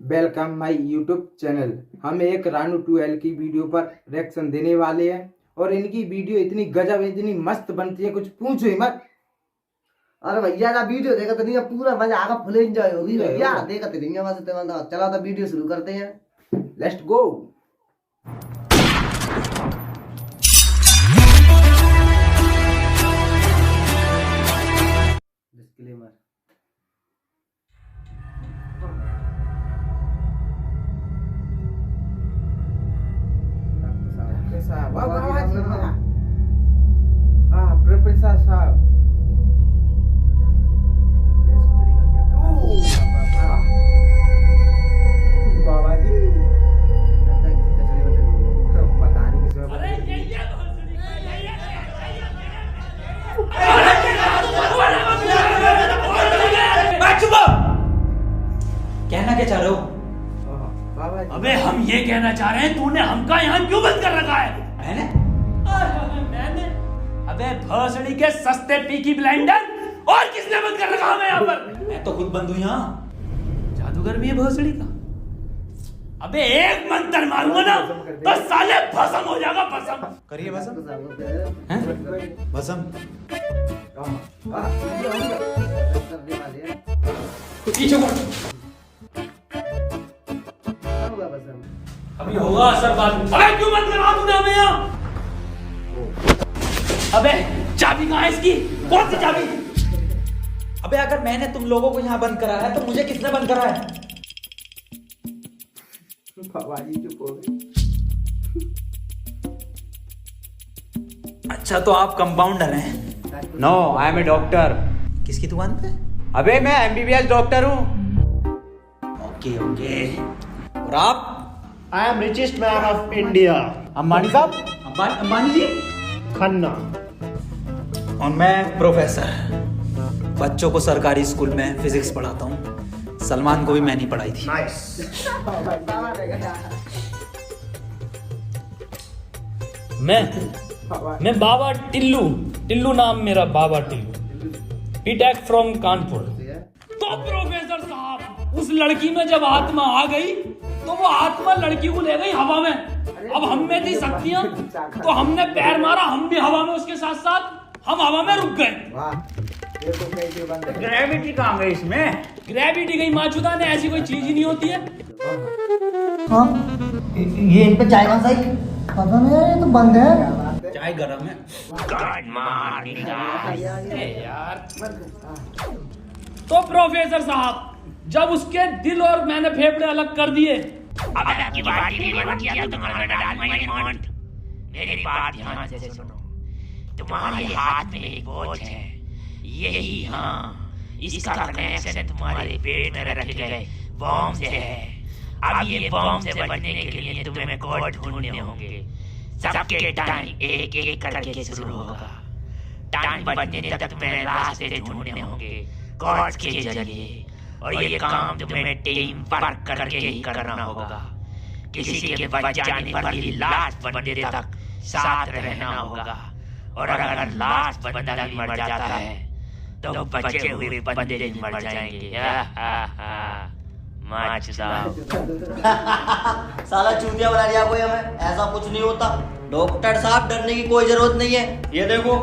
Welcome my YouTube channel. हम एक Ranu 2L की वीडियो पर रिएक्शन देने वाले हैं और इनकी वीडियो इतनी गजब इतनी मस्त बनती है, कुछ पूछो ही मत। अरे भैया ना वीडियो देखा तो नहीं, पूरा मजा आगा, फुल एंजॉय होगी भैया। देखा तो नहीं बस। चला तो वीडियो शुरू करते हैं। Let's go. डिस्क्लेमर। प्रोफेसर साहब बाबा जी पता नहीं किस कहना क्या चाह रहे हो? बाबा जी। अबे हम ये कहना चाह रहे हैं तूने हमका यहाँ क्यों बंद कर रखा है? मैंने? मैंने? अबे भोसड़ी के सस्ते पीकी ब्लेंडर, और किसने बंद कर रखा हमें यहाँ पर? मैं तो खुद बंद हूँ यहाँ। जादूगर भी है भोसड़ी का। अबे एक मंत्र मारूंगा ना तो साले भस्म हो जाएगा, भस्म। करिए भस्म। भस्म। पीछे मुड़। अभी होगा असर बाद में। अबे क्यों बंद करा तूने हमें यहाँ? अबे चाबी कहाँ है इसकी? कौन सी चाबी? अबे अगर मैंने तुम लोगों को यहाँ बंद करा है तो मुझे किसने बंद करा है? बाबा जी चुप हो गए। अच्छा तो आप कंपाउंडर हैं? No, I am a doctor. किसकी दुकान पे? अबे मैं MBBS डॉक्टर हूँ। Okay okay. और आप? I am richest man of India. Ambani साहब। अंबानी जी? खन्ना। और मैं प्रोफेसर, बच्चों को सरकारी स्कूल में फिजिक्स पढ़ाता हूँ। सलमान को भी मैंने पढ़ाई थी। Nice. मैं बाबा टिल्लू नाम मेरा, बाबा टिल्लू, बीटेक फ्रॉम कानपुर। तो प्रोफेसर साहब, उस लड़की में जब आत्मा आ गई तो वो आत्मा लड़की को ले गई हवा में। अब हम में थी शक्तियां तो हमने पैर मारा, हम भी हवा में उसके साथ साथ हम हवा में रुक गए। वाह, ये तो कैसे बंद है? ग्रेविटी कहाँ गई इसमें? ग्रेविटी गई माचुदा ने, ऐसी कोई चीज ही नहीं होती है। हाँ, ये इन पे चाय कहाँ सही? पता नहीं यार, ये तो बंद है। चाय गरम है। यार तो प्रोफेसर साहब, जब उसके दिल और मैंने फेफड़े अलग कर दिए, मेरी बात ध्यान से सुनो। तुम्हारे हाथ में एक बोझ है, यही, हाँ, इसका कनेक्शन तुम्हारे पेट में रखे गए बॉम्ब से है। अब ये बॉम्ब से बचने के लिए तुम्हें कोड ढूंढने होंगे। सबके टाइम एक एक करके शुरू होगा। टाइम बचने तक तुम्हें रास्ते ढूंढने होंगे कोड के जरिए, और ये काम तुम्हें टीम वर्क करके ही करना होगा। किसी के बच जाने पर ही लास्ट बंदे तक साथ रहना होगा, और अगर लास्ट बंदा भी मर जाता है तो बचे हुए बंदे भी मर जाएंगे। साला चूतिया बना दिया कोई हमें। ऐसा कुछ नहीं होता डॉक्टर साहब, डरने की कोई जरूरत नहीं है। ये देखो,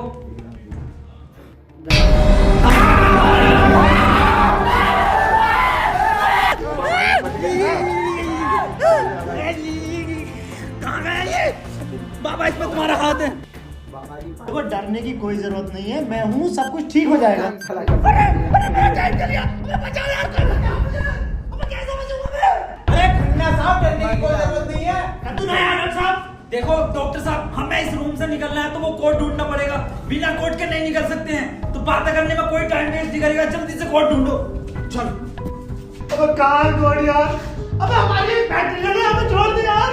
बाबा इसमें तुम्हारा हाथ है। देखो डरने की कोई जरूरत नहीं है, मैं हूँ, सब कुछ ठीक हो जाएगा। देखो डॉक्टर साहब, हमें इस रूम से निकलना है तो वो कोड ढूंढना पड़ेगा। बिना कोड के नहीं निकल सकते हैं, तो बात करने में कोई टाइम वेस्ट नहीं करेगा। जल्दी से कोड ढूंढो। चलो। अब कहाँ कोड यार? अब हमारी बैटरी लगी, हमें छोड़ दे यार।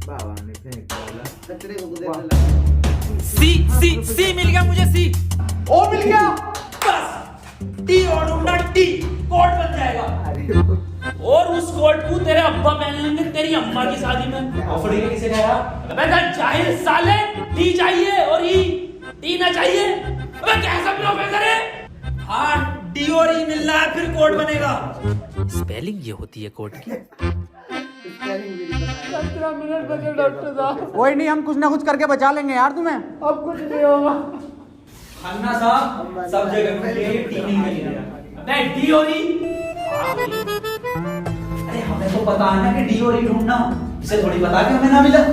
बाबा ने फेंक दिया। कचरे को दे देना। सी मिल गया मुझे। सी ओ मिल गया। बस टी और ढूंढना, टी कोड बन जाएगा। और उस कोट को तेरे अब्बा पहन लेंगे तेरी अम्मा की शादी में। ऑफर किसे कहा? अबे जाहिल साले, टी चाहिए और ई टीना चाहिए? अबे कैसा प्रोफेसर है? हाँ डिओरी मिल रहा है फिर कोड बनेगा। स्पेलिंग ये होती है कोड की। 15 मिनट बचे डॉक्टर साहब। कोई नहीं, हम कुछ ना कुछ करके बचा लेंगे यार तुम्हें। अब कुछ नहीं होगा। खन्ना साहब सब जगह टीनी मिल गया। अबे डिओरी। अरे हमें तो पता है ना कि डिओरी ढूंढना, इसे थोड़ी पता कि हमें ना मिला।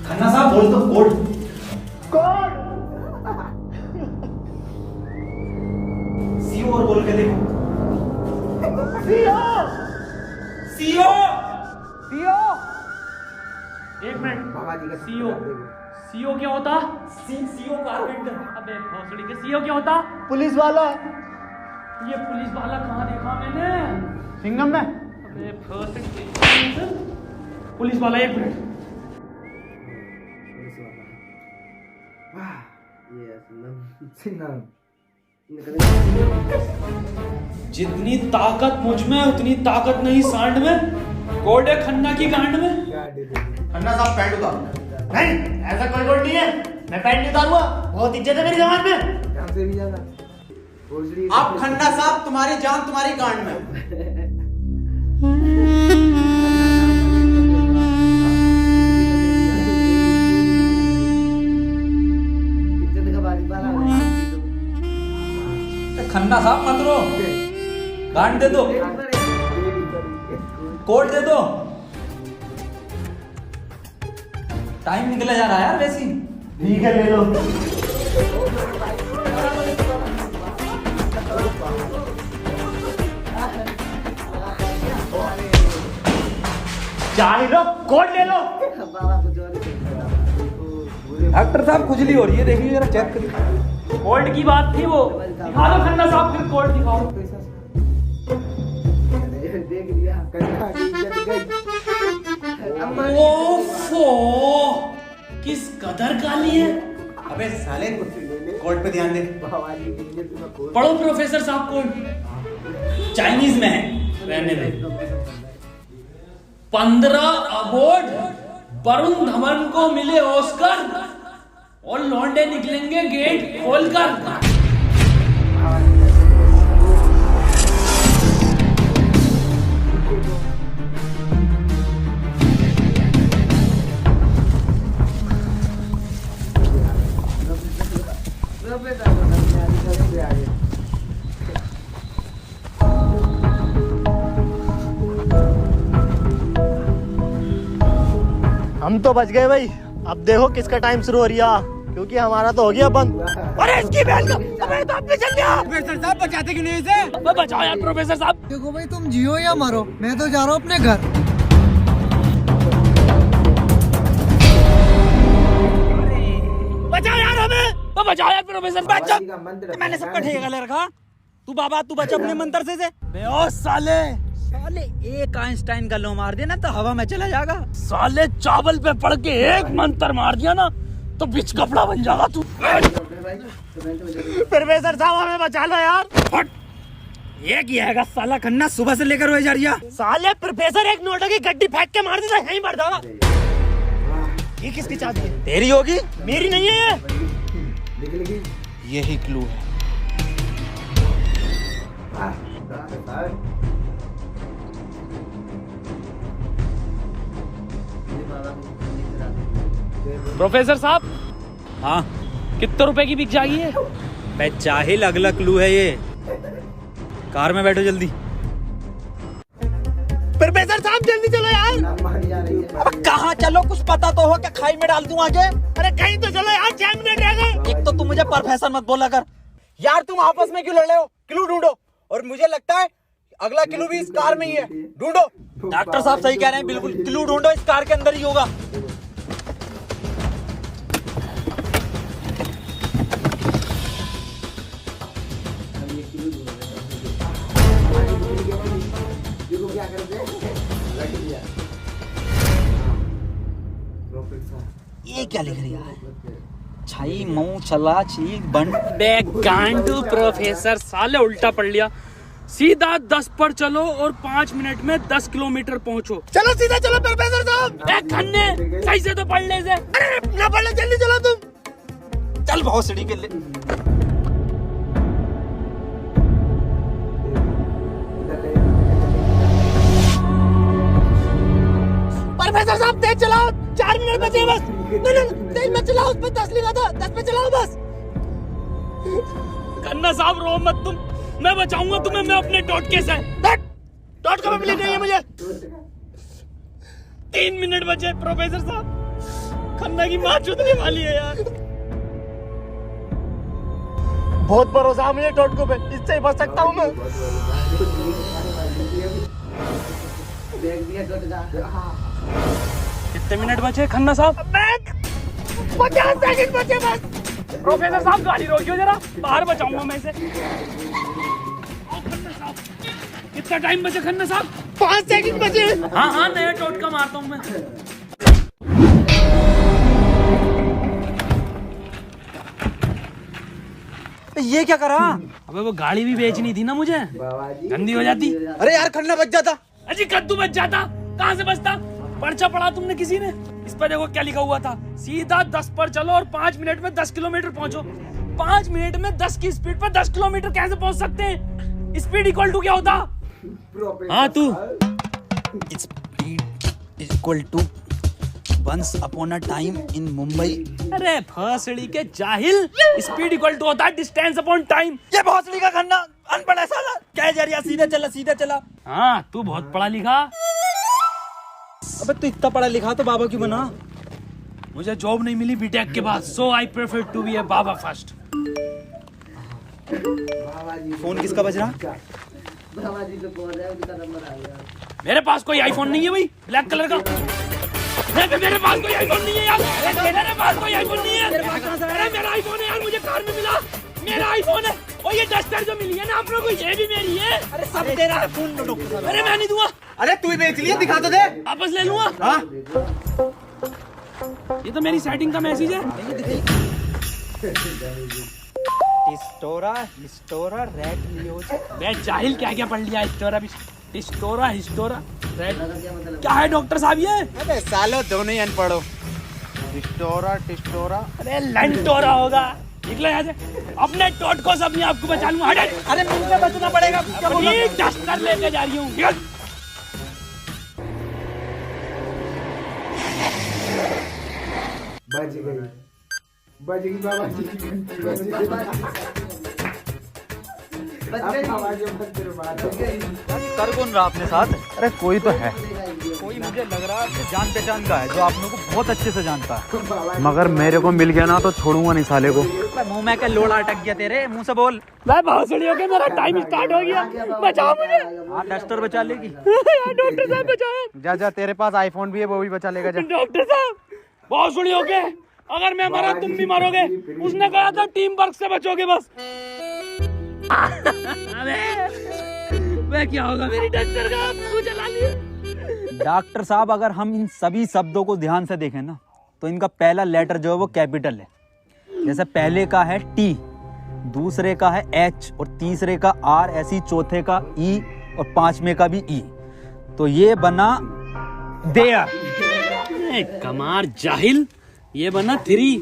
खन्ना साहब बोल तो कोड। सीओ और बोल के देखो। सीओ एक मिनट। बाबा जी का सीओ सीओ क्या होता? CO carpenter. अबे भोसड़ी के सीओ क्या होता? पुलिस वाला ये पुलिस वाला कहाँ देखा मैंने? सिंगम में। अबे भोसड़ी पुलिस वाला। एक मिनट। सिंघम। जितनी ताकत मुझ में उतनी ताकत नहीं सांड में। कोड है खन्ना की गांड में। खन्ना साहब पैंट उतारो। नहीं, ऐसा कोई कोड नहीं है। मैं पैंट नहीं उतारूंगा, बहुत इज्जत है मेरी जमात में। यहाँ से भी जाना। भोसड़ी आप खन्ना साहब, तुम्हारी जान तुम्हारी गांड में। खन्ना साहब मत रो, गांड दे दो, कोड दे दो। टाइम निकला जा रहा है यार वैसे ही। ठीक है, ले लो। चाहे लो, कोड ले लो। डॉक्टर साहब खुजली हो रही है, देखिए जरा चेक करिए। कोड की बात थी वो। दिखा दो खन्ना साहब, फिर कोड दिखाओ। देख लिया कन्या की इज्जत गई। ओफो, किस कदर काली है। अबे साले, कोड पे ध्यान दे। बाबा जी की इज्जत में कोई पढ़ो प्रोफेसर साहब कोड। चाइनीज में है, रहने दे। 15 अवार्ड वरुण धवन को मिले ऑस्कर और लौंडे निकलेंगे गेट खोलकर। हम तो बच गए भाई। अब देखो किसका टाइम शुरू हो रहा, क्योंकि हमारा तो हो गया बंद। अरे इसकी बहन का, अबे तो अब चल गया। प्रोफेसर साहब बचाते क्यों नहीं इसे? अबे बचाओ यार प्रोफेसर साहब। देखो भाई, तुम जियो या मरो, मैं तो जा रहा हूँ अपने घर। बचाओ यार हमें। तो बचाओ यार प्रोफेसर। बाबा जी का मंत्र मैंने सबका ठेका ले रखा। तू बाबा तू बच अपने मंत्र से। ओ साले, साले एक आइंस्टाइन का लो मार देना तो हवा में चला जाएगा। साले चावल पे पड़ के एक मंत्र मार दिया ना तो बिच कपड़ा बन जाएगा तू। प्रोफेसर साहब हमें बचा लो यार। फट, ये किया है साला खन्ना सुबह से लेकर हुए जा रही है। साले प्रोफेसर एक नोटों की गड्डी फेंक के मार देता, यहीं बढ़ जाएगा। ये किसकी चाबी है? तेरी होगी, मेरी नहीं है ये। यही क्लू है। प्रोफेसर साहब, हाँ कितने रुपए की बिक जाएगी ये? मैं चाहिल अगला क्लू है ये। कार में बैठो जल्दी। प्रोफेसर साहब जल्दी चलो यार। अब कहाँ चलो, कुछ पता तो हो, क्या खाई में डाल दूं आगे? अरे कहीं तो चलो यार, 6 मिनट रह गए। एक तो तुम मुझे प्रोफेसर मत बोला कर यार। तुम आपस में क्यों लड़ रहे हो? क्लू ढूंढो। और मुझे लगता है अगला क्लू भी इस कार में ही है। ढूंढो। डॉक्टर साहब सही कह रहे हैं, बिल्कुल क्लू ढूंढो, इस कार के अंदर ही होगा। देखो क्या करते हैं, रख दिया। ये क्या लिख रही है? छाई मऊ चला चीक बंड। गांडू प्रोफेसर, साले उल्टा पढ़ लिया। सीधा 10 पर चलो और 5 मिनट में 10 किलोमीटर पहुंचो। चलो सीधा चलो प्रोफेसर साहब। खन्ने सही से तो पढ़ ले से। अरे ना पढ़ ले, जल्दी चलो तुम। चल भोसड़ी के लिए। प्रोफेसर साहब तेज चलाओ, 4 मिनट बचे बस। नहीं तेज मत चलाओ, उस पर 10 लिखा था, 10 पे चलाओ बस। खन्ना साहब रो मत तुम, मैं बचाऊंगा तुम्हें, मैं अपने टोटके से। टोटका में मिली नहीं है मुझे। 3 मिनट बचे प्रोफेसर साहब, खन्ना की माँ चुदने वाली है यार। बहुत भरोसा है मुझे टोटकों पे, इससे ही बच सकता हूँ मैं। देख दिया टोटका। कितने मिनट बचे खन्ना साहब? 50 सेकंड बचे बस। प्रोफेसर साहब गाड़ी रोकियो जरा, बाहर बचाऊंगा मैं इसे। कितना टाइम बचा खन्ना साहब? 5 सेकंड बचे। हाँ हाँ नया टोटका मारता हूँ मैं। ये क्या करा? अबे वो गाड़ी भी बेचनी थी ना मुझे, गंदी हो जाती। अरे यार खन्ना बच जाता। अजी कद्दू बच जाता, कहाँ से बचता? पर्चा पढ़ा तुमने किसी ने? इस पर देखो क्या लिखा हुआ था, सीधा 10 पर चलो और 5 मिनट में 10 किलोमीटर पहुंचो। 5 मिनट में 10 की स्पीड पर 10 किलोमीटर कैसे पहुंच सकते हैं? स्पीड इक्वल टू क्या होता? हाँ तू speed equal to once upon a time in Mumbai. अरे फसड़ी के जाहिल, स्पीड इक्वल टू होता है डिस्टेंस अपॉन टाइम। ये भोसड़ी का खन्ना अनपढ़ है साला, क्या जरिया सीधा चला सीधा चला। हाँ तू बहुत पढ़ा लिखा। अबे तू इतना पढ़ा लिखा तो बाबा क्यों बना? मुझे जॉब नहीं मिली बीटेक के बाद, so I prefer to be a बाबा फर्स्ट। फोन किसका बज रहा? बाबा जी को बोल रहे हैं, उनका नंबर आ गया। मेरे पास कोई आईफोन नहीं है भाई, ब्लैक कलर का। मेरे पास कोई आईफोन नहीं है यार, मेरे पास कोई आईफोन नहीं है। अरे मेरा आईफोन है यार, मुझे कार में मिला, मेरा आईफोन है। और ये डस्टर जो मिली है ना आप लोगों को, ये भी मेरी है। अरे सब तेरा है फोन। अरे मैं नहीं दूंगा। अरे तू ही बेच लिया, दिखा तो दे। वापस ले लूंगा। हाँ? ये तो मेरी सेटिंग का मैसेज है। हिस्टोरा रेड न्यूज। मैं जाहिल क्या क्या पढ़ लिया, हिस्टोरा रेड क्या है डॉक्टर साहब ये? अबे सालो दोनों ही अनपढ़ो। हिस्टोरा अरे लंटोरा होगा। निकलो यहाँ से, अपने टोटको से अपने आप को बचा लूंगा। हट। अरे मुझे बचना पड़ेगा। क्या बोल रहा है? अपनी डस्टर लेके जा रही हूँ। बच गई बाबा जी। कर कौन रहा अपने साथ? अरे कोई तो है, कोई मुझे लग रहा है जान पहचान का है जो आप लोगों को बहुत अच्छे से जानता है। मगर मेरे को मिल गया ना तो छोड़ूंगा नहीं साले को। मुंह में क्या लोड़ा अटक गया तेरे मुंह से बोल। मैं भोसड़ी हो गया, मेरा टाइम स्टार्ट हो गया, बचाओ मुझे। हाँ डस्टर बचा लेगी। डॉक्टर साहब बचाओ। जा तेरे पास आईफोन भी है, वो भी बचा लेगा। जा डॉक्टर साहब भोसड़ी हो गए, अगर मैं मरा तुम भी मरोगे। उसने कहा था टीम वर्क से बचोगे बस। मैं क्या होगा मेरी डस्टर का, आपको जला लिया। डॉक्टर साहब अगर हम इन सभी शब्दों को ध्यान से देखें ना तो इनका पहला लेटर जो है वो कैपिटल है। जैसे पहले का है टी, दूसरे का है एच और तीसरे का आर, ऐसी चौथे का ई और पांचवें का भी ई। तो ये बना देयर। कमार जाहिल, ये बना 3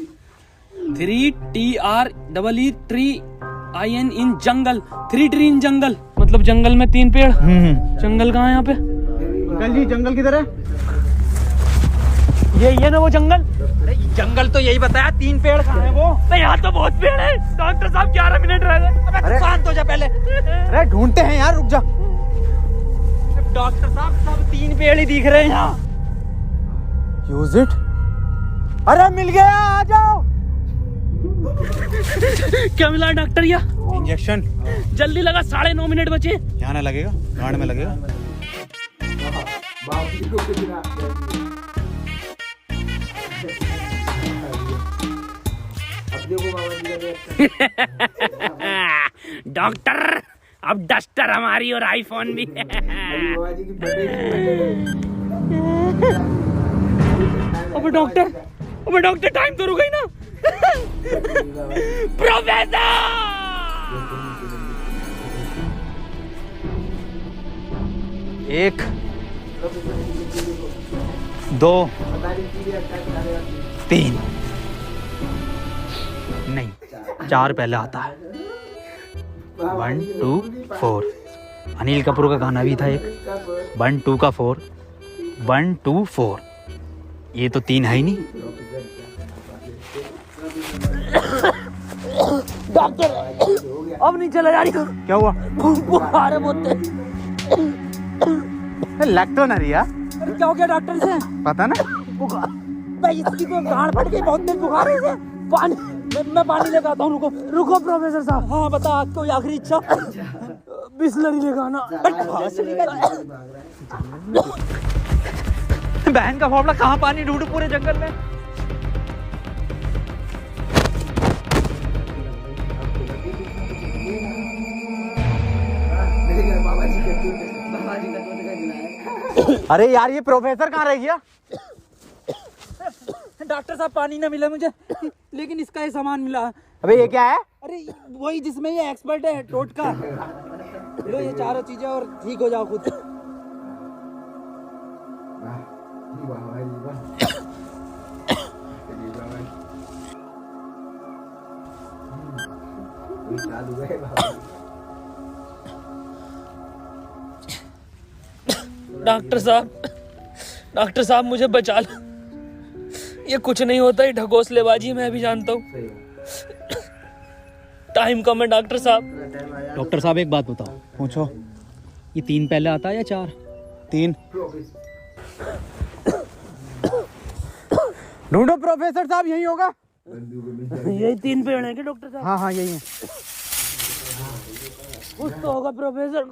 TREE ट्री IN इन जंगल। 3 ट्री इन जंगल मतलब जंगल में 3 पेड़। जंगल कहाँ है यहाँ पे? जी जंगल किधर है? ये ना वो जंगल। अरे जंगल तो यही बताया, 3 पेड़ कहाँ है वो? नहीं यहाँ तो बहुत पेड़ है। डॉक्टर साहब 11 मिनट रह गए। अरे शांत हो जा पहले। अरे ढूंढते हैं यार, रुक जा। डॉक्टर साहब सब 3 पेड़ ही दिख रहे हैं यहाँ। Use it. अरे मिल गया, आ जाओ। क्या मिला डॉक्टर? या इंजेक्शन जल्दी लगा, 9.5 मिनट बचे। यहाँ ना लगेगा, गांड में लगेगा। बाबू को कितना अब देखो बाबा जी का डॉक्टर अब डस्टर हमारी और आईफोन भी। बाबा जी की अबे डॉक्टर टाइम तो रुक गई ना। प्रोफेसर 1 2 3 नहीं, 4 पहले आता है। 1 2 4। अनिल कपूर का गाना भी था एक, 1 2 का 4, 1 2 4। ये तो 3 है ही नहीं। डॉक्टर अब नहीं चला जा रही। क्या हुआ? बुखार है बहुत तेज। लग तो नहीं रही यार। अरे क्या हो गया डॉक्टर से? पता ना। बुखार भाई, इसकी तो गांड फट गई, बहुत तेज बुखार है इसे। पानी, मैं पानी लेकर आता हूँ। रुको रुको प्रोफेसर साहब। हाँ बता, आज कोई आखिरी इच्छा? बिस्लरी लेकर आना। बहन का फावड़ा, कहाँ पानी ढूंढूं पूरे जंगल में। अरे यार, ये प्रोफेसर कहाँ रह गया? डॉक्टर साहब पानी ना मिला मुझे, लेकिन इसका ये सामान मिला। अबे ये क्या है? अरे वही जिसमें ये एक्सपर्ट है, टोटका। लो ये चारों चीजें और ठीक हो जाओ खुद। डॉक्टर साहब मुझे बचा लो। ये कुछ नहीं होता, ये ढकोसलेबाजी मैं भी जानता हूँ। टाइम कम है डॉक्टर साहब। डॉक्टर साहब एक बात बताओ। पूछो। ये 3 पहले आता है या 4? 3। ढूंढो प्रोफेसर साहब, यही होगा। यही 3 पेड़ हैं क्या डॉक्टर साहब? हाँ हाँ यही है। कुछ तो होगा प्रोफेसर,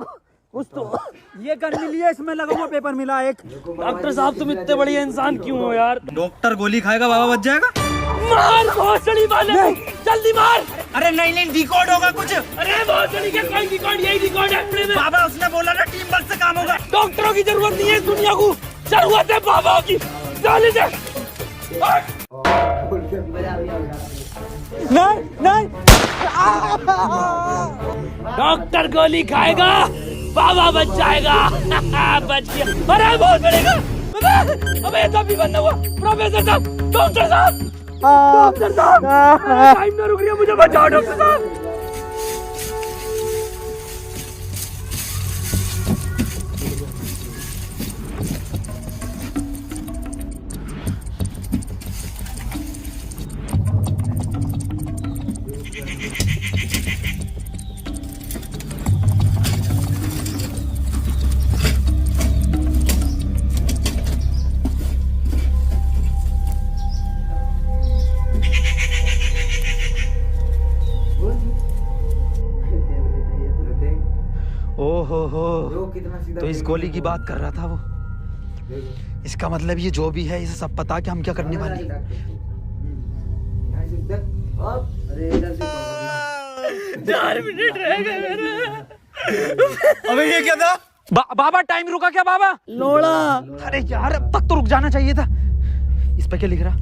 कुछ तो। ये गन मिली है, इसमें लगा हुआ पेपर मिला एक। डॉक्टर साहब तुम इतने बढ़िया इंसान क्यों हो यार? डॉक्टर गोली खाएगा, बाबा बच जाएगा। मार भोसड़ी वाले, जल्दी मार। अरे नहीं, डिकोड होगा कुछ। अरे भोसड़ी के कोई रिकॉर्ड, यही रिकॉर्ड है अपने में। बाबा उसने बोला ना, टीम वर्क से काम होगा। डॉक्टरों की जरूरत नहीं है इस दुनिया को, जरूरत है बाबाओं की। चल इधर। नहीं। डॉक्टर गोली खाएगा, बाबा बच जाएगा। बच गया। अरे बहुत बड़ेगा। अबे ये तो भी बंद हुआ। प्रोफेसर साहब, डॉक्टर साहब, डॉक्टर साहब, टाइम ना रुक रही है, मुझे बचाओ डॉक्टर साहब। तो इस गोली की बात कर रहा था वो। इसका मतलब ये जो भी है, इसे सब पता कि हम क्या करने वाले हैं। अरे इधर से 4 मिनट रह गए मेरे। अबे ये क्या था? बाबा टाइम रुका क्या बाबा? लोड़ा। अरे यार, अब तक तो रुक जाना चाहिए था। इस पे क्या लिख रहा?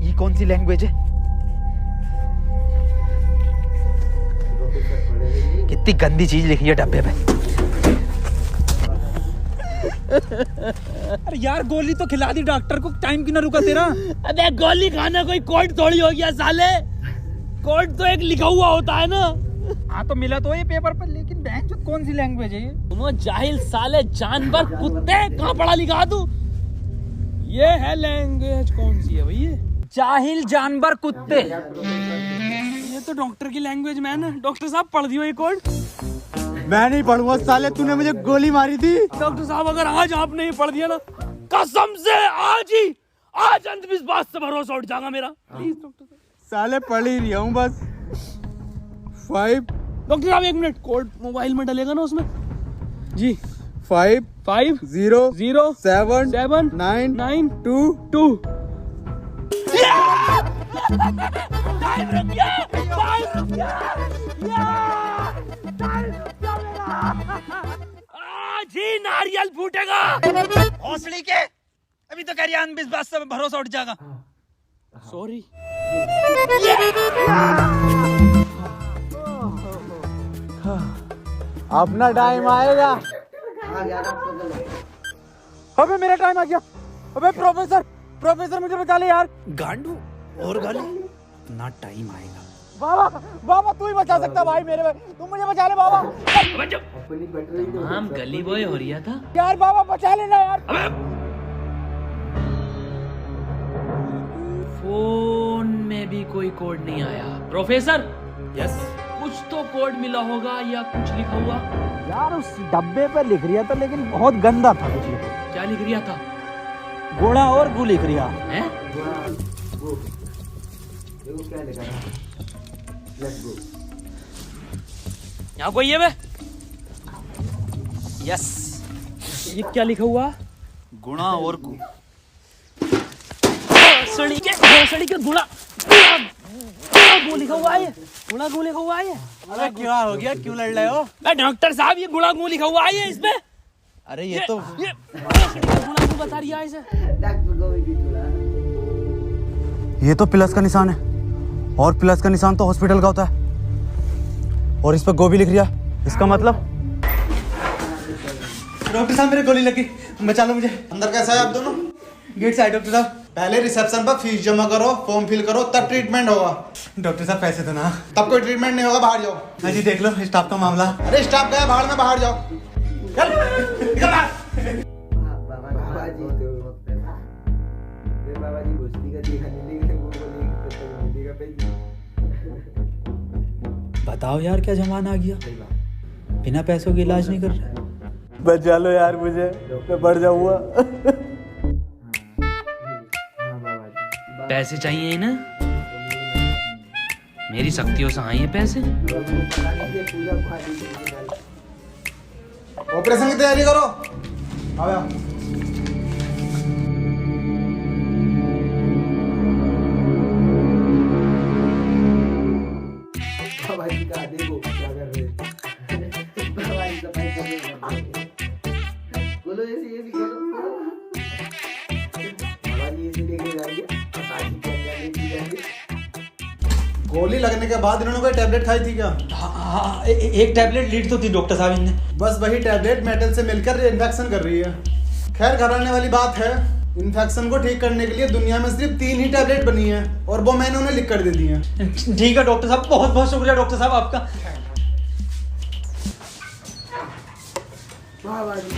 ये कौन सी लैंग्वेज है? कितनी गंदी चीज लिखी है डब्बे पे। अरे यार, गोली तो खिला दी डॉक्टर को, टाइम क्यों ना रुका तेरा? अबे गोली खाना कोई कोड थोड़ी हो गया साले। कोड तो एक लिखा हुआ होता है ना। हाँ तो मिला तो ये पेपर पर, लेकिन बहन जो कौन सी लैंग्वेज है ये? तुम जाहिल साले, जानवर कुत्ते, कहाँ पढ़ा लिखा तू? ये है लैंग्वेज, कौन सी है भाई ये? जाहिल जानवर कुत्ते। ये तो डॉक्टर की लैंग्वेज में है ना। डॉक्टर साहब पढ़ दियो ये कोड। मैं नहीं पढ़ूंगा साले, तूने मुझे गोली मारी थी। डॉक्टर साहब अगर आज आपने ये पढ़ दिया ना, कसम से आज अंधविश्वास से भरोसा उठ जाएगा मेरा। प्लीज डॉक्टर साहब। साले पढ़ ही रहा हूँ बस। 5 डॉक्टर साहब 1 मिनट, कोड मोबाइल में डलेगा ना उसमें जी। 5 5 0 0 7 7 9 9 2 2। टाइम रुक गया, टाइम रुक गया, टाइम रुक गया मेरा। आज ही नारियल फूटेगा। हौसली के, अभी तो कह रही अंधविश्वास से भरोसा उठ जाएगा। सॉरी। अपना टाइम आएगा। आ गया डॉक्टर। अबे मेरा टाइम आ गया। अबे प्रोफेसर मुझे बचा ले यार। गांडू और गाली। अपना टाइम आएगा। बाबा बाबा तू ही बचा सकता भाई मेरे भाई, तुम मुझे बचा ले बाबा। अपनी पटरी तो हम गली बॉय हो रहा था। यार बाबा बचा लेना यार। फोन में भी कोई कोड नहीं आया। प्रोफेसर, यस, कुछ तो कोड मिला होगा या कुछ लिखा हुआ। यार उस डब्बे पर लिख रिया था, लेकिन बहुत गंदा था कुछ लिखा। क्या लिख रिया था? गोड़ा और गु लिख रिया हैं? वो देखो क्या लिखा है, लेट्स गो। यहाँ कोई है बे? यस। ये क्या लिखा हुआ? गुणा और गु। सड़ी के गुड़ा गु लिखा हुआ है। गुड़ा गु लिखा हुआ है। अरे क्या हो गया, क्यों लड़ रहे हो? डॉक्टर साहब, ये गुड़ा गु लिखा हुआ है इसमें। अरे ये तो ये गुड़ा गु बता रही है इसे। डॉक्टर को भी चुरा। ये तो प्लस का निशान है, और प्लस का निशान तो हॉस्पिटल का होता है, और इस पर गो भी लिख रिया। इसका मतलब डॉक्टर साहब मेरे गोली लगी, बचा लो मुझे। अंदर कैसा है आप दोनों? गेट से आए डॉक्टर साहब। पहले रिसेप्शन पर फीस जमा करो, फॉर्म फिल करो, तब ट्रीटमेंट होगा। डॉक्टर साहब पैसे तो ना। तब कोई ट्रीटमेंट नहीं होगा, बाहर जाओ। हाँ जी देख लो स्टाफ का मामला। अरे स्टाफ गया बाहर में, बाहर जाओ। चल निकल बाहर। बाबा जी तो फिर बाबा जी घुसती का देखा नहीं, लेकिन वो बोली का पैसे। बताओ यार क्या जमाना आ गया, बिना पैसों के इलाज नहीं कर रहे। बचा लो यार मुझे, मैं बढ़ जाऊंगा। हाँ बाबा जी, पैसे चाहिए ना? मेरी शक्तियों से आए पैसे। पता नहीं ये पूरा फाड़ी। ऑपरेशन की तैयारी करो। आओ यार। बाबा जी का देखो क्या कर रहे हैं। बाबा जी तो पैसे नहीं करते। बोलो ऐसी बोलो। बाबा जी इसे लेके जाएंगे और शादी करने जाएंगे। गोली लगने के बाद इन्होंने कोई टैबलेट खाई थी क्या? हाँ, एक टैबलेट लीड तो थी डॉक्टर साहब इनने। बस वही टैबलेट मेटल से मिलकर इन्फेक्शन कर रही है। खैर घबराने वाली बात है, इन्फेक्शन को ठीक करने के लिए दुनिया में सिर्फ 3 ही टैबलेट बनी है, और वो मैंने उन्हें लिख कर दे दी है। ठीक है डॉक्टर साहब, बहुत बहुत शुक्रिया डॉक्टर साहब आपका। बाबा जी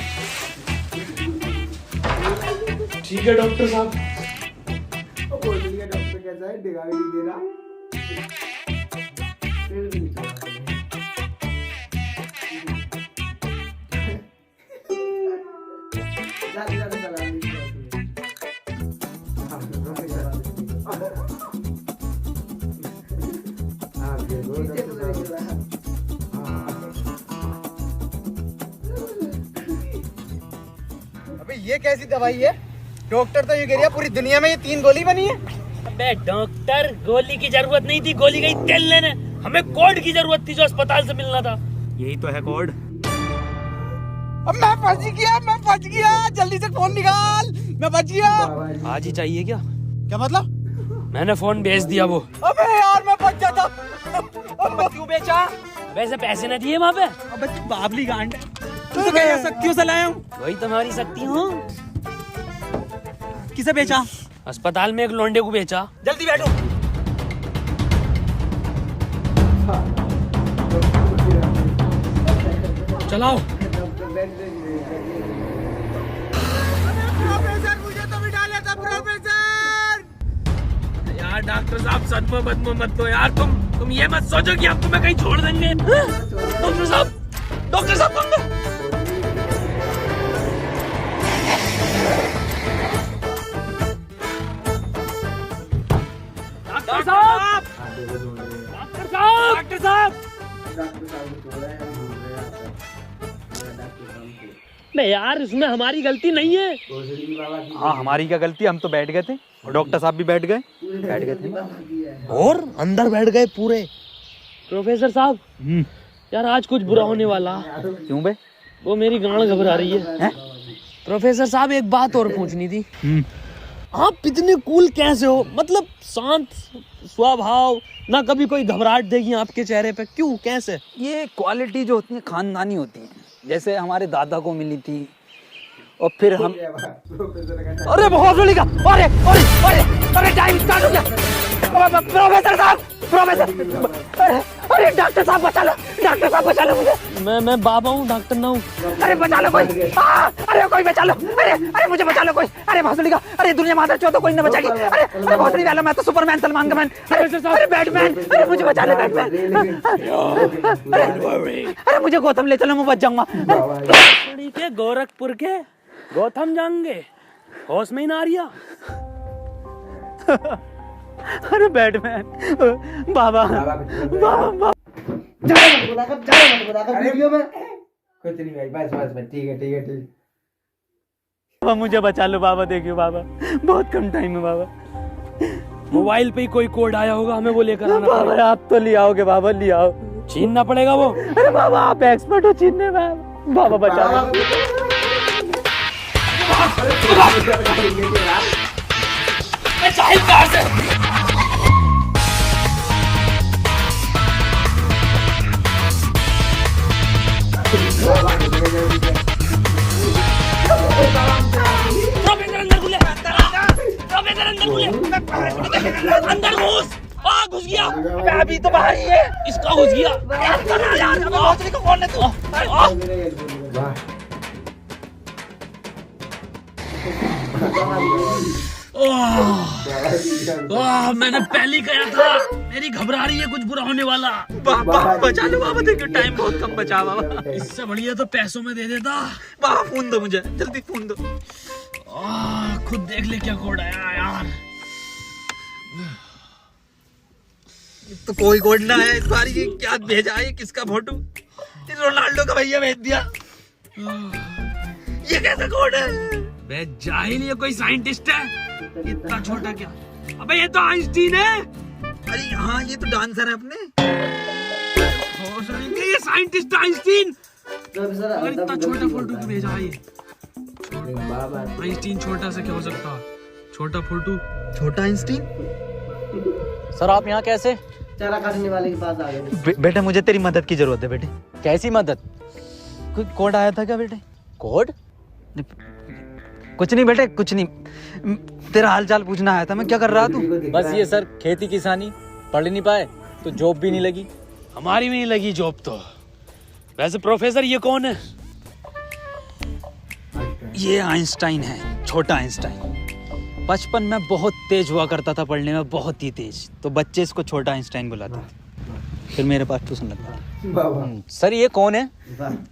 ठीक है डॉक्टर साहब। वो बोल दिया डॉक्टर कैसा है, दिखा भी नहीं दे रहा। फिर भी नहीं छोड़ा। ज्यादा सलाम नहीं। अबे ये कैसी दवाई है? डॉक्टर तो ये कह रहा पूरी दुनिया में ये 3 गोली बनी है। अबे डॉक्टर, गोली की जरूरत नहीं थी, गोली गई तेल लेने। हमें कोड की जरूरत थी जो अस्पताल से मिलना था। यही तो है कोड। अब मैं फंस गया, जल्दी से फोन निकाल, मैं बच गया। आज ही चाहिए क्या? क्या मतलब? मैंने फोन बेच दिया वो। अबे यार मैं बच जाता। क्यों बेचा? वैसे पैसे न दिए वहाँ पे। अबे बाबली गांड, तू तो क्या शक्तियों से लाया हूँ। वही तुम्हारी शक्ति हूँ। किसे बेचा? अस्पताल में एक लोंडे को बेचा। जल्दी बैठो। चलाओ। प्रोफेसर मुझे तो बिठा लेता प्रोफेसर। यार डॉक्टर साहब सदमा बदमा मत लो यार, तुम ये मत सोचो कि अब तुम्हें कहीं छोड़ देंगे। डॉक्टर साहब तुम डॉक्टर साहब नहीं यार, इसमें हमारी गलती नहीं है। हाँ हमारी क्या गलती, हम तो बैठ गए थे और डॉक्टर साहब भी बैठ गए थे और अंदर बैठ गए पूरे। प्रोफेसर साहब यार आज कुछ बुरा होने वाला। क्यों बे? वो मेरी गांड घबरा रही है। प्रोफेसर साहब एक बात और पूछनी थी। आप इतने कूल कैसे हो? मतलब शांत स्वभाव, ना कभी कोई घबराहट देगी आपके चेहरे पे, क्यों कैसे? ये क्वालिटी जो होती है खानदानी होती है, जैसे हमारे दादा को मिली थी और फिर हम। अरे बहुत का, अरे टाइम स्टार्ट हो गया। प्रोफेसर साहब, प्रोफेसर, अरे डॉक्टर साहब बचा लो, डॉक्टर साहब बचा लो मुझे। मैं बाबा हूँ, डॉक्टर ना हूँ। अरे बचा लो कोई, अरे कोई बचा लो, अरे मुझे बचा लो कोई, अरे भोसड़ी का, अरे दुनिया माता चो तो कोई न बचाएगी। अरे भोसड़ी वाला, मैं तो सुपरमैन, सलमान का मैन, अरे बैटमैन, अरे मुझे बचा लो बैटमैन। अरे मुझे गौतम ले चलो, मैं बच जाऊंगा। के गोरखपुर के गौतम जाएंगे, होश में ही ना रिया। अरे बैटमैन, बाबा, बाबा, ज्यादा मत बोला कर वीडियो में। कुछ नहीं भाई, बस बस बस, ठीक है ठीक है ठीक। बाबा मुझे बचा लो बाबा, देखियो बाबा, बहुत कम टाइम है बाबा। मोबाइल पे ही कोई कोड आया होगा, हमें वो लेकर आना बाबा पड़ेगा। आप तो ले आओगे बाबा, ले आओ। छीनना पड़ेगा वो। अरे बाबा आप एक्सपर्ट हो छीनने में, बाबा बचा लो। जाहिल कार से। प्रोफेसर अंदर घुले, प्रोफेसर अंदर घुले, अंदर घुस, घुस गया। अभी तो बाहर ही है, इसका घुस गया। यार अबे भोसड़ी को खोलने दो। मैंने पहले ही कहा था, मेरी घबरा रही है, कुछ बुरा होने वाला। बाबा बचा लो बाबा, देखियो टाइम बहुत कम बचा बाबा। इससे बढ़िया तो पैसों में दे देता। बाबा फोन दो मुझे, जल्दी फोन दो। खुद देख ले क्या कोड आया यार। तो कोई कोड ना है इस बार, ये क्या भेजा है, किसका फोटो? रोनाल्डो का भैया भेज दिया। ये कैसा कोड है? बे जाहिल, ये कोई साइंटिस्ट है? इतना छोटा क्या? अबे ये तो आइंस्टीन है। अरे हाँ ये तो डांसर है अपने। ये साइंटिस्ट आइंस्टीन। प्रोफेसर अगर इतना छोटा फोटो क्यों भेजा है ये? बाबा आइंस्टीन छोटा से क्या हो सकता? छोटा फोटो। छोटा आइंस्टीन। सर आप यहाँ कैसे? चारा काटने वाले के पास आ गए। बेटा मुझे तेरी मदद की जरूरत है बेटे। कैसी मदद? कोई कोड आया था क्या बेटे? कोड? कुछ नहीं बेटे, कुछ नहीं, तेरा हाल चाल पूछना आया था मैं। क्या कर रहा तू? बस ये सर खेती किसानी, पढ़ नहीं पाए तो जॉब भी नहीं लगी। हमारी भी नहीं लगी जॉब तो। वैसे प्रोफेसर ये कौन है? ये आइंस्टाइन है, छोटा आइंस्टाइन। बचपन में बहुत तेज हुआ करता था पढ़ने में, बहुत ही तेज, तो बच्चे इसको छोटा आइंस्टाइन बुलाते थे। फिर मेरे पास ट्यूशन लगता था। बाबा सर ये कौन है?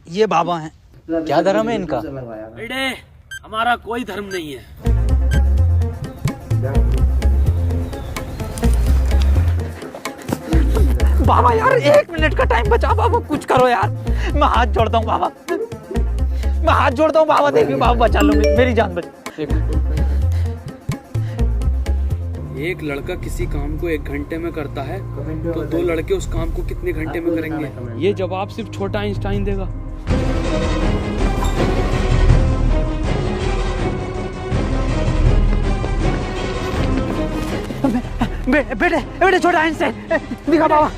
ये बाबा हैं। क्या धर्म है इनका? बेटे हमारा कोई धर्म नहीं है। बाबा यार 1 मिनट का टाइम बचा बाबा, कुछ करो यार, मैं हाथ जोड़ता हूँ बाबा, मैं हाथ जोड़ता हूँ बाबा, देखिए बाबा बचा लो, मेरी जान बचा। एक लड़का किसी काम को 1 घंटे में करता है तो 2 लड़के उस काम को कितने घंटे में करेंगे? ये जवाब सिर्फ छोटा आइंस्टाइन देगा। बेटे बेटे छोटा आइंस्टाइन दिखा बाबा।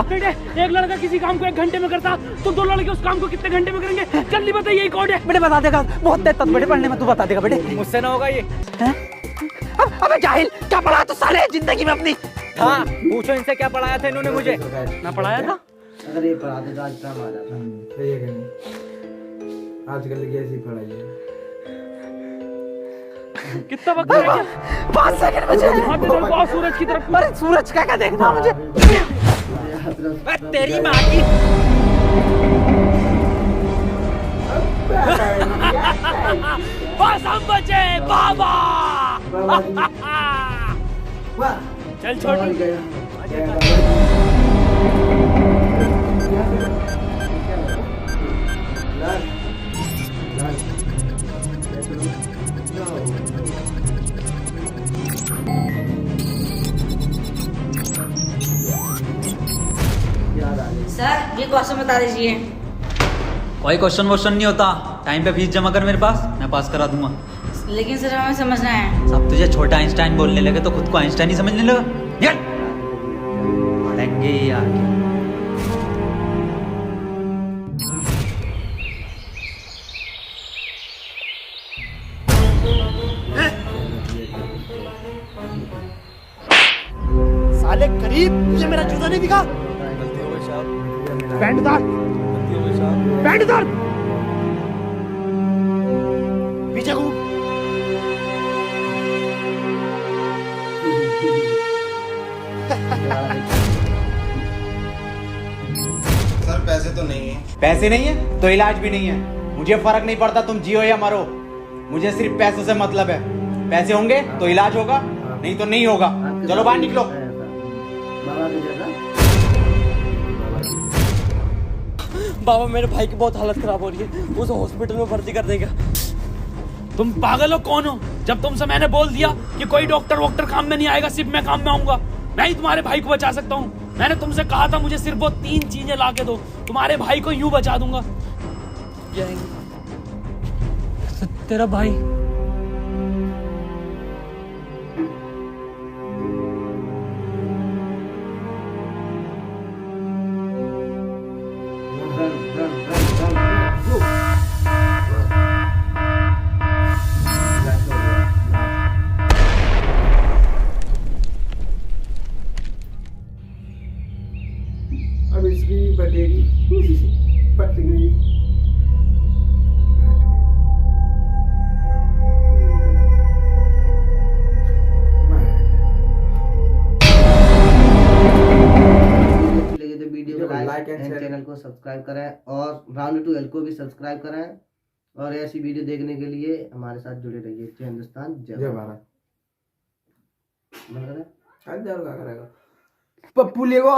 बेटे एक लड़का किसी काम को 1 घंटे में करता तो 2 लड़के उस काम को कितने घंटे में करेंगे? जल्दी बताइए, यही कोड है। बेटे बता देगा, बहुत तेज बेटे पढ़ने में, तू बता देगा बेटे। मुझसे ना होगा ये। अबे जाहिल, क्या पढ़ा तू साले जिंदगी में अपनी? हाँ पूछो इनसे क्या पढ़ाया था इन्होंने मुझे। ना पढ़ाया था? अगर ये पढ़ाते तो आज काम आ जाता। सही है कि आजकल की ऐसी पढ़ाई है। कितना वक्त है क्या? 5 सेकंड बचे। सूरज की तरफ। अरे सूरज क्या देखना मुझे? तेरी माँ की। बस हम बचे बाबा। चल छोटी। सर ये क्वेश्चन बता दीजिए। कोई क्वेश्चन वोश्चन नहीं होता, टाइम पे फीस जमा कर मेरे पास, मैं पास करा दूंगा। लेकिन सर हमें समझना है। सब तुझे छोटा आइंस्टाइन बोलने लगे तो खुद को आइंस्टाइन ही समझने लगा। पढ़ेंगे आगे। जूता नहीं दिखा पैंट उतार पैंट उतार पीछे घूम सर पैसे तो नहीं है। पैसे नहीं है तो इलाज भी नहीं है। मुझे फर्क नहीं पड़ता तुम जियो या मरो, मुझे सिर्फ पैसों से मतलब है। पैसे होंगे तो इलाज होगा, नहीं तो नहीं होगा। चलो बाहर निकलो। बाबा के जैसा बाबा मेरे भाई की बहुत हालत खराब हो रही है, उसे हॉस्पिटल में भर्ती कर देगा। तुम पागल हो कौन हो? जब तुमसे मैंने बोल दिया कि कोई डॉक्टर वॉक्टर काम में नहीं आएगा, सिर्फ मैं काम में आऊंगा। मैं ही तुम्हारे भाई को बचा सकता हूँ। मैंने तुमसे कहा था मुझे सिर्फ वो 3 चीजें ला के दो, तुम्हारे भाई को यूं बचा दूंगा। तेरा भाई अब इसकी भी बटेगी पट गई। लगे तो वीडियो को लाइक एंड चैनल को सब्सक्राइब करें और राउंड 2L को भी सब्सक्राइब करें और ऐसी वीडियो देखने के लिए हमारे साथ जुड़े रहिए। जय हिंदुस्तान जय भारत। पप्पू लेगो